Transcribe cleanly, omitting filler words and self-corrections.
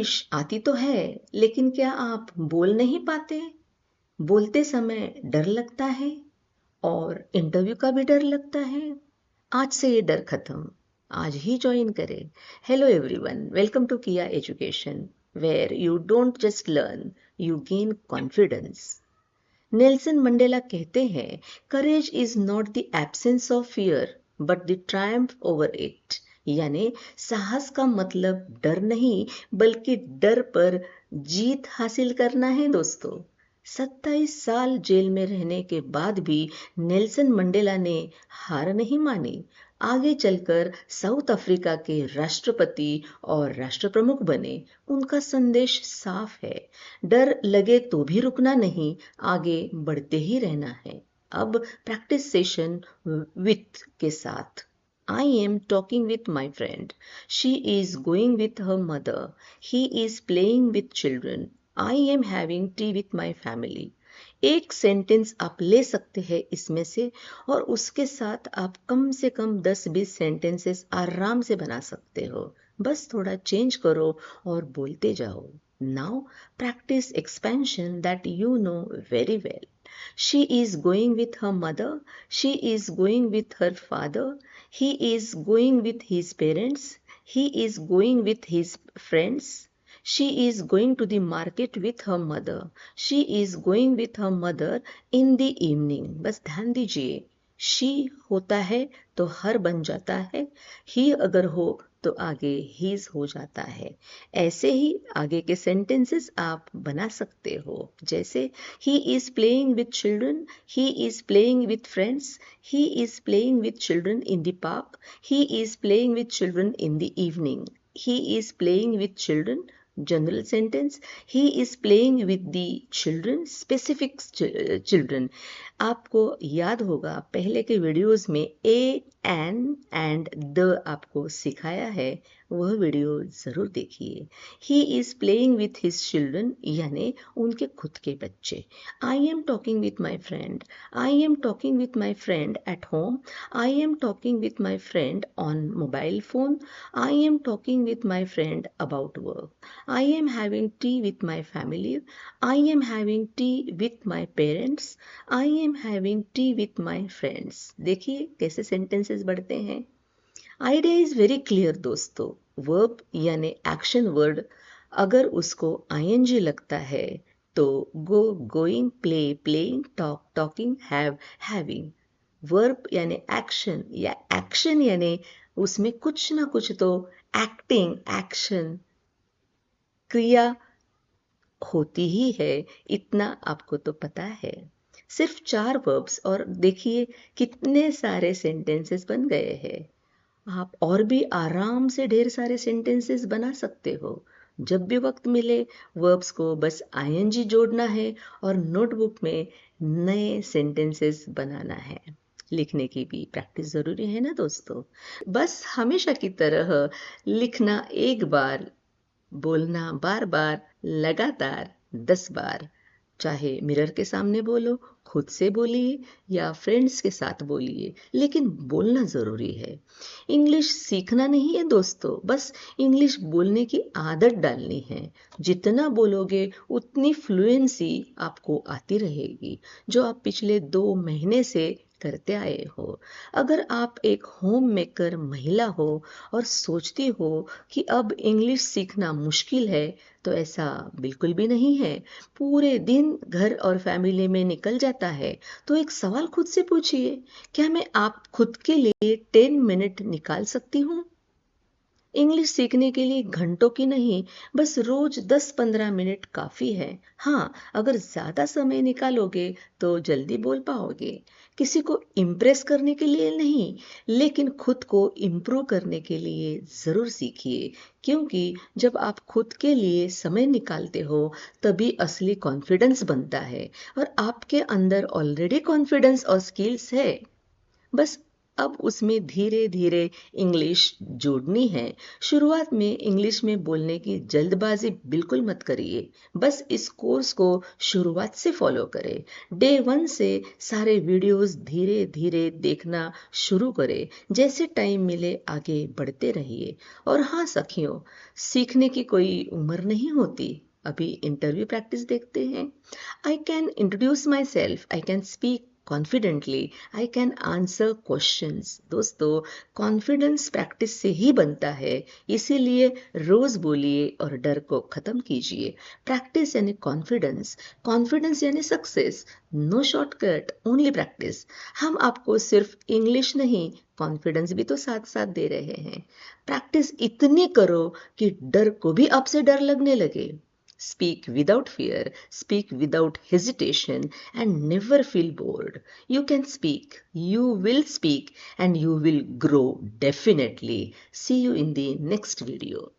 English आती तो है, लेकिन क्या आप बोल नहीं पाते? बोलते समय डर लगता है और इंटरव्यू का भी डर लगता है। आज से ये डर खत्म, आज ही ज्वाइन करें। Hello everyone, welcome to Kiya education, where you don't just learn, you gain confidence. Nelson Mandela कहते हैं, courage is not the absence of fear but the triumph over it. यानी साहस का मतलब डर नहीं, बल्कि डर पर जीत हासिल करना है दोस्तों। 27 साल जेल में रहने के बाद भी नेल्सन मंडेला ने हार नहीं मानी। आगे चलकर साउथ अफ्रीका के राष्ट्रपति और राष्ट्रप्रमुख बने। उनका संदेश साफ है, डर लगे तो भी रुकना नहीं, आगे बढ़ते ही रहना है। अब प्रैक्टिस सेशन विथ के साथ। I am talking with my friend. She is going with her mother. He is playing with children. I am having tea with my family. एक सेंटेंस आप ले सकते हैं इसमें से, और उसके साथ आप कम से कम 10-20 सेंटेंसेस आराम से बना सकते हो। बस थोड़ा चेंज करो और बोलते जाओ। Now practice expansion that you know very well. She is going with her mother. She is going with her father. He is going with his parents. He is going with his friends. She is going to the market with her mother. She is going with her mother in the evening. बस ध्यान दीजिए, she होता है तो हर बन जाता है, he अगर हो तो आगे हीज हो जाता है। ऐसे ही आगे के सेंटेंसेस आप बना सकते हो, जैसे he is playing with children, he is playing with friends, he is playing with children in the park, he is playing with children in the evening, he is playing with children। General sentence, he is playing with the children, specific children। आपको याद होगा पहले के videos में ए, N and the आपको सिखाया है, वह वीडियो जरूर देखिए। He is playing with his children, यानी उनके खुद के बच्चे। I am talking with my friend, I am talking with my friend at home, I am talking with my friend on mobile phone, I am talking with my friend about work, I am having T with my family, I am having T with my parents, I am having T with my friends. देखिए कैसे sentences बढ़ते हैं। Idea is very clear दोस्तों। Verb यानी action word, अगर उसको ING लगता है तो go, going, play, playing, talk, talking, have, having. Verb यानी एक्शन, या एक्शन यानी उसमें कुछ ना कुछ तो एक्टिंग, एक्शन, क्रिया होती ही है, इतना आपको तो पता है। सिर्फ 4 वर्ब्स और देखिए कितने सारे सेंटेंसेस बन गए हैं। आप और भी आराम से ढेर सारे सेंटेंसेस बना सकते हो। जब भी वक्त मिले वर्ब्स को बस आईएनजी जोड़ना है और नोटबुक में नए सेंटेंसेस बनाना है। लिखने की भी प्रैक्टिस जरूरी है ना दोस्तों। बस हमेशा की तरह लिखना एक बार, बोलना बार बार, लगातार 10 बार। चाहे मिरर के सामने बोलो, खुद से बोलिए या फ्रेंड्स के साथ बोलिए, लेकिन बोलना जरूरी है। इंग्लिश सीखना नहीं है दोस्तों, बस इंग्लिश बोलने की आदत डालनी है। जितना बोलोगे उतनी फ्लुएंसी आपको आती रहेगी, जो आप पिछले 2 महीने से करते आए हो। अगर आप एक होम मेकर महिला हो और सोचती हो कि अब इंग्लिश सीखना मुश्किल है, तो ऐसा बिल्कुल भी नहीं है। पूरे दिन घर और फैमिली में निकल जाता है, तो एक सवाल खुद से पूछिए, क्या मैं आप खुद के लिए 10 मिनट निकाल सकती हूँ? इंग्लिश सीखने के लिए घंटों की नहीं, बस रोज 10-15 मिनट काफी है। हाँ, अगर ज्यादा समय निकालोगे तो जल्दी बोल पाओगे। किसी को इम्प्रेस करने के लिए नहीं, लेकिन खुद को इम्प्रूव करने के लिए जरूर सीखिए, क्योंकि जब आप खुद के लिए समय निकालते हो तभी असली कॉन्फिडेंस बनता है, और आपके अंदर ऑलरेडी कॉन्फिडेंस और स्किल्स है। बस अब उसमें धीरे धीरे इंग्लिश जोड़नी है। शुरुआत में इंग्लिश में बोलने की जल्दबाजी बिल्कुल मत करिए। बस इस कोर्स को शुरुआत से फॉलो करें। डे 1 से सारे वीडियोस धीरे धीरे देखना शुरू करें। जैसे टाइम मिले आगे बढ़ते रहिए। और हाँ सखियों, सीखने की कोई उम्र नहीं होती। अभी इंटरव्यू प्रैक्टिस देखते हैं। I can introduce my self, I can speak confidently, I can answer questions. दोस्तों, कॉन्फिडेंस प्रैक्टिस से ही बनता है, इसीलिए रोज बोलिए और डर को खत्म कीजिए। प्रैक्टिस यानी कॉन्फिडेंस, कॉन्फिडेंस यानी success. No shortcut, only practice. हम आपको सिर्फ इंग्लिश नहीं, कॉन्फिडेंस भी तो साथ साथ दे रहे हैं। प्रैक्टिस इतनी करो कि डर को भी आपसे डर लगने लगे। Speak without fear, speak without hesitation, and never feel bored. You can speak, you will speak, and you will grow definitely. See you in the next video.